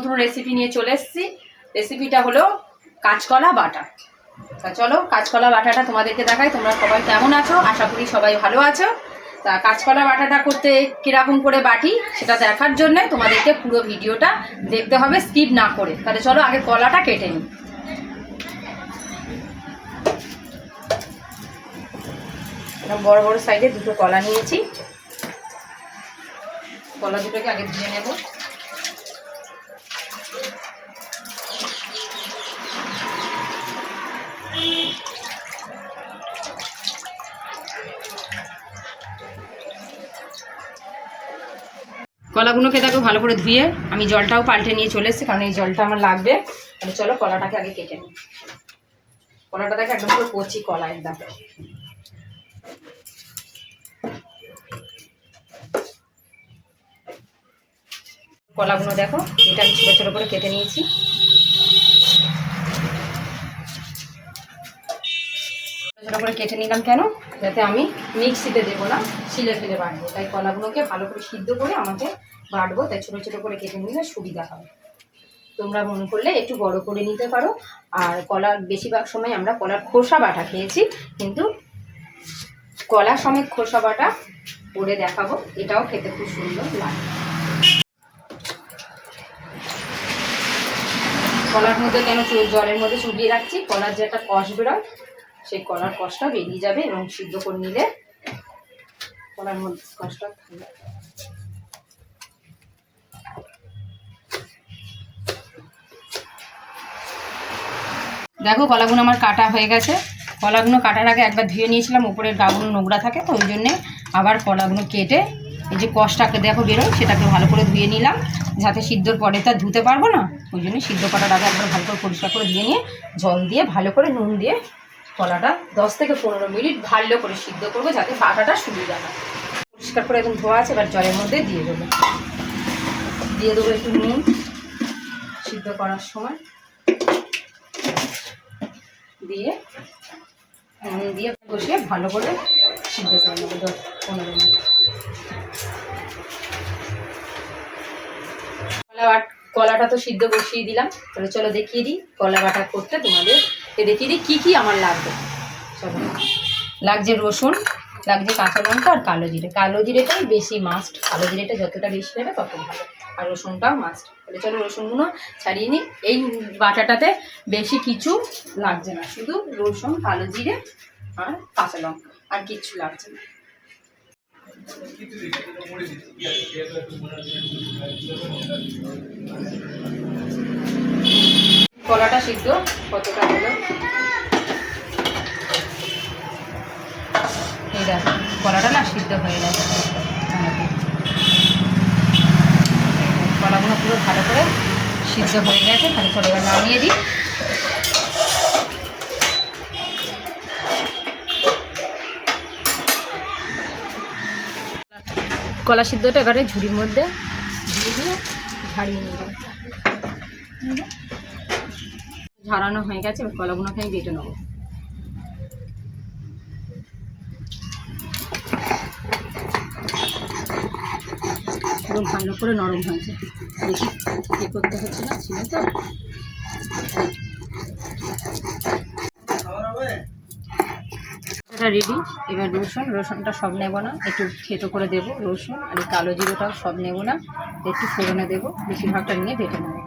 নতুন রেসিপি নিয়ে চলে এসেছি। রেসিপিটা হলো কাঁচকলা বাটা। তা চলো কাঁচকলা বাটাটা তোমাদেরকে দেখাই। তোমরা সবাই কেমন আছো? আশা করি সবাই ভালো আছো। তা কাঁচকলা বাটাটা করতে কীরকম করে বাটি সেটা দেখার জন্য তোমাদেরকে পুরো ভিডিওটা দেখতে হবে, স্কিপ না করে। তাহলে চলো আগে কলাটা কেটে নিই। বড় বড় সাইজে দুটো কলা নিয়েছি। কলা দুটোকে আগে ধুয়ে নেব। কলাগুলোকে দেখো ভালো করে ধুয়ে আমি জলটাও পাল্টে নিয়ে চলে এসেছি, কারণ এই জলটা আমার লাগবে। তাহলে চলো কলাটাকে আগে কেটে নিই। কলাটা দেখো একদম পুরো কচি কলা একদম। কলাগুলো দেখো এটা আমি ছোটো ছোটো করে কেটে নিয়েছি। ছোটো করে কেটে নিলাম কেন? যাতে আমি মিক্সিতে দেবো না, শিলে ফেলে বাটবো। তাই কলাগুলোকে ভালো করে সিদ্ধ করে আমাকে বাটবো, তাই ছোটো ছোটো করে কেটে নিলে সুবিধা হবে। তোমরা মনে করলে একটু বড় করে নিতে পারো। আর কলার বেশিরভাগ সময় আমরা কলার খোসা বাটা খেয়েছি, কিন্তু কলা সমেত খোসা বাটা করে দেখাবো, এটাও খেতে খুব সুন্দর লাগে। কলার মধ্যে কেন জলের মধ্যে চুবিয়ে রাখছি? কলার যে একটা কষ বেরোয়, সেই কলার কষটা বেরিয়ে যাবে এবং সিদ্ধ করে নিলে কলার মধ্যে কষটা থাকবে। দেখো কলাগুলো আমার কাটা হয়ে গেছে। কলাগুলো কাটার আগে একবার ধুয়ে নিয়েছিলাম, উপরের গাগুলো নোংরা থাকে, তো ওই জন্যে আবার কলাগুলো কেটে এই যে কষটাকে দেখো বেরোয় সেটাকে ভালো করে ধুয়ে নিলাম, যাতে সিদ্ধর পরে তা ধুতে পারবো না। ওই জন্য সিদ্ধ করার আগে একবার ভালো করে পরিষ্কার করে ধুয়ে নিয়ে জল দিয়ে ভালো করে নুন দিয়ে কলাটা 10 থেকে 15 মিনিট ভালো করে সিদ্ধ করবো, যাতে বাটাটা সুবিধা হয়। পরিষ্কার করে একদম ধোয়া আছে। এবার জলের মধ্যে দিয়ে দেবো একটু নুন সিদ্ধ করার সময় দিয়ে নুন দিয়ে বসিয়ে ভালো করে সিদ্ধ করে নেবো 10-15 মিনিট। কলাটা তো সিদ্ধ বসিয়ে দিলাম। তাহলে চলো দেখিয়ে দিই কলা বাটা করতে তোমাদের দেখিয়ে দিই কী কী আমার লাগবে। চলো, লাগছে রসুন, লাগছে কাঁচা লঙ্কা আর কালো জিরে। কালো জিরেটাই বেশি মাস্ট, কালো জিরেটা যতটা বেশি নেবে তত ভালো, আর রসুনটাও মাস্ট। তাহলে চলো রসুনগুলো ছাড়িয়ে নিই। এই বাটাটাতে বেশি কিছু লাগছে না, শুধু রসুন, কালো জিরে আর কাঁচা লঙ্কা, আর কিচ্ছু লাগছে না। কলাটা সিদ্ধ কতটা হলো এই দেখো, কলাটা না সিদ্ধ হয়ে গেছে। কলাগুলো পুরো ভালো করে সিদ্ধ হয়ে গেছে। তাহলে চলো এবার নামিয়ে দিই। কলা সিদ্ধটা এবারে ঝুড়ির মধ্যে দিয়ে দিয়ে ঝাড়িয়ে নিয়ে যাবো। ঝাড়ানো হয়ে গেছে, এবার কলাগুলোকে আমি বেটে নেবো। পুরো ভালো করে নরম হয়েছে, দেখি কী করতে হচ্ছে না ছিল তো। এটা রেডি। এবার রসুনটা সব নেবো না, একটু থেতো করে দেবো রসুন, আর এই কালো জিরোটাও সব নেবো না, একটু ফোড়নে দেবো, বেশিরভাগটা নিয়ে বেটে নেবো।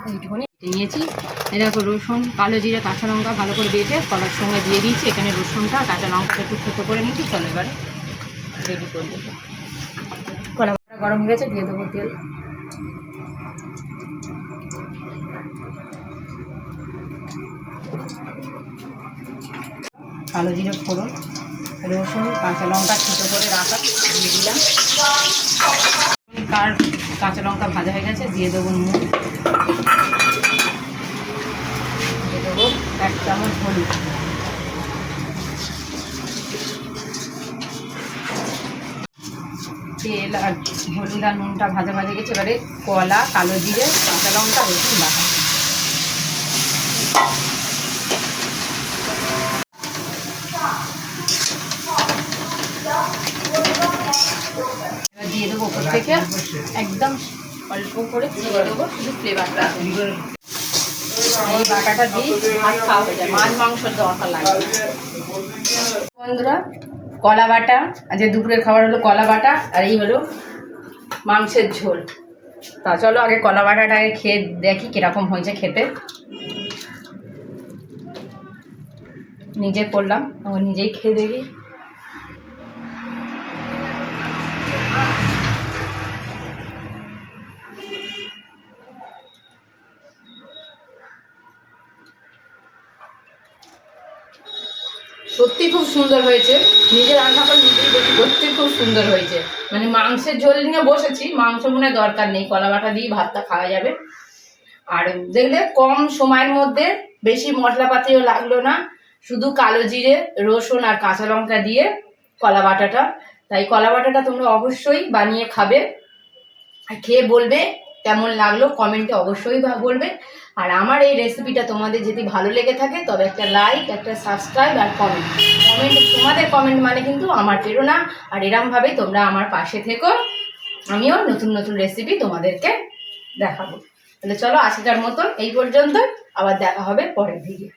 এইটুকুনি নিয়েছি। এই দেখো রসুন, কালো জিরে, কাঁচা লঙ্কা ভালো করে বেটে কলার সঙ্গে দিয়ে দিয়েছি। এখানে রসুনটা কাঁচা লঙ্কাটা একটু থেতো করে নিয়েছি। চলো এবারে রেডি করে দেবো। কলা গরম হয়ে গেছে, দিয়ে দেবো তেল। কালো জিরে ফোড়ন, রসুন, কাঁচা লঙ্কা থেতো করে রাখা দিয়ে দিলাম। আর কাঁচা লঙ্কা ভাজা হয়ে গেছে, দিয়ে দেবো নুন, দিয়ে দেবো 1 চামচ হলুদ, তেল আর হলুদ আর নুনটা ভাজা ভাজা গেছে। এবারে কলা, কালো জিরে, কাঁচা লঙ্কা, রসুন বাটা এবার দিয়ে দেবো। উপর থেকে একদম অল্প করে চিড়ে দেবো, শুধু ফ্লেভারটা। এই বাটাটা দিই ভাত খাওয়া হয়ে যায়, মাছ মাংসর দরকার লাগে। বন্ধুরা, কলা বাটা, আজকে দুপুরের খাবার হলো কলা বাটা, আর এই হলো মাংসের ঝোল। তা চলো আগে কলা বাটাটাকে খেয়ে দেখি কীরকম হয়েছে খেতে। নিজে করলাম, নিজেই খেয়ে দেখি। সত্যি খুব সুন্দর হয়েছে, নিজে রান্না করে নিজেই দেখি, সত্যি খুব সুন্দর হয়েছে। মানে মাংসের ঝোল নিয়ে বসেছি, মাংস মনে হয় দরকার নেই, কলা বাটা দিয়ে ভাতটা খাওয়া যাবে। আর দেখলে কম সময়ের মধ্যে বেশি মশলাপাতিও লাগলো না, শুধু কালো জিরে, রসুন আর কাঁচা লঙ্কা দিয়ে কলা বাটাটা। তাই কলা বাটাটা তোমরা অবশ্যই বানিয়ে খাবে, আর খেয়ে বলবে কেমন লাগলো, কমেন্টে অবশ্যই বলবে। আর আমার এই রেসিপিটা তোমাদের যদি ভালো লেগে থাকে তবে একটা লাইক, একটা সাবস্ক্রাইব আর কমেন্ট। তোমাদের কমেন্ট মানে কিন্তু আমার প্রেরণা, আর এরমভাবেই তোমরা আমার পাশে থেকো, আমিও নতুন নতুন রেসিপি তোমাদেরকে দেখাবো। তাহলে চলো আজকের মতন এই পর্যন্ত, আবার দেখা হবে পরের ভিডিও।